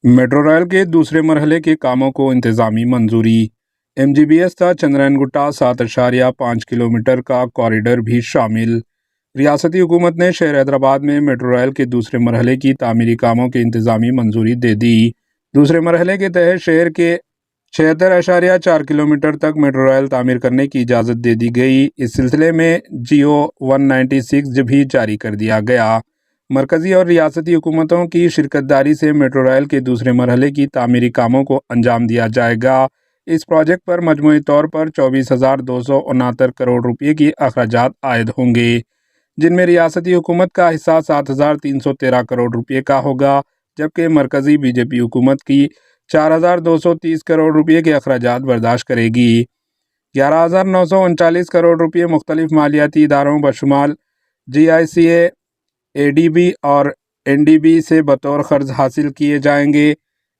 Metro rail के दूसरे मरहले के कामों को इंतजामी मंजूरी। MGBS था चंद्रायन गुट्टा 7.5 किलोमीटर का कॉरिडोर भी शामिल। रियासती हुकूमत ने शहर हैदराबाद में मेट्रो रेल के दूसरे मरहले की तामीरी कामों की इंतजामी मंजूरी दे दी। दूसरे मरहले के तहत शहर के 76.4 किलोमीटर तक मेट्रो रेल तामीर करने की इजाज़त दे दी गई। इस सिलसिले में GO 196 भी जारी कर दिया गया। मरकज़ी और रियासती हुकूमतों की शिरकतदारी से मेट्रो रेल के दूसरे मरहले की तामीरी कामों को अंजाम दिया जाएगा। इस प्रोजेक्ट पर मजमूई तौर पर 24,269 करोड़ रुपये की अखराजात आयद होंगे, जिनमें रियासती हुकूमत का हिस्सा 7,313 करोड़ रुपये का होगा, जबकि मरकज़ी BJP हुकूमत की 4,230 करोड़ रुपये के अखराजात बर्दाश्त करेगी। 11,939 करोड़ रुपये मुख्तलिफ मालियाती इदारों बशुमाल GICA, ADB और NDB से बतौर क़र्ज़ हासिल किए जाएंगे,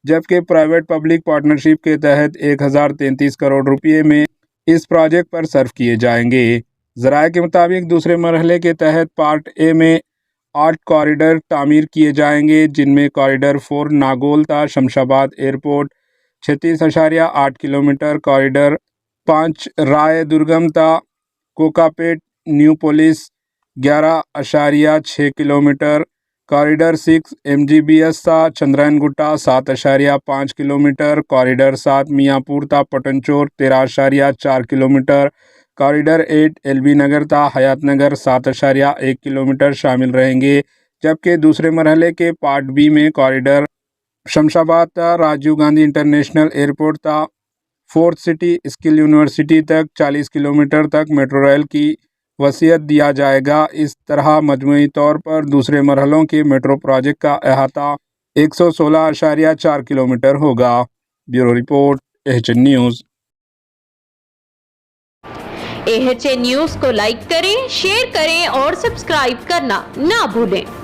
जबकि प्राइवेट पब्लिक पार्टनरशिप के तहत 1,033 करोड़ रुपये में इस प्रोजेक्ट पर सर्फ किए जाएंगे। ज़राए के मुताबिक दूसरे मरहले के तहत पार्ट ए में 8 कॉरिडोर तामीर किए जाएंगे, जिनमें कॉरिडोर 4 नागोल ता शमशाबाद एयरपोर्ट 36.8 किलोमीटर, कॉरिडोर 5 राय दुर्गम ता Kokapet new police 11.6 kilometre, corridor 6 MGBS ता चंद्रायन गुट्टा 7.5 किलोमीटर, कॉरिडोर 7 मियाँपुर ता पटनचोर 13.4 किलोमीटर, कॉरिडोर 8 LB नगर ता हयात नगर 7.1 किलोमीटर शामिल रहेंगे, जबकि दूसरे मरहले के पार्ट बी में कॉरिडोर शमशाबाद ता राजीव गांधी इंटरनेशनल एयरपोर्ट ता फोर्थ सिटी स्किल यूनिवर्सिटी तक 40 किलोमीटर तक मेट्रो रेल की वसीयत दिया जाएगा। इस तरह मजमूई तौर पर दूसरे मरहलों के मेट्रो प्रोजेक्ट का अहाता 116.4 किलोमीटर होगा। Bureau report AHN news. AHN news को लाइक करें, शेयर करें और सब्सक्राइब करना ना भूलें।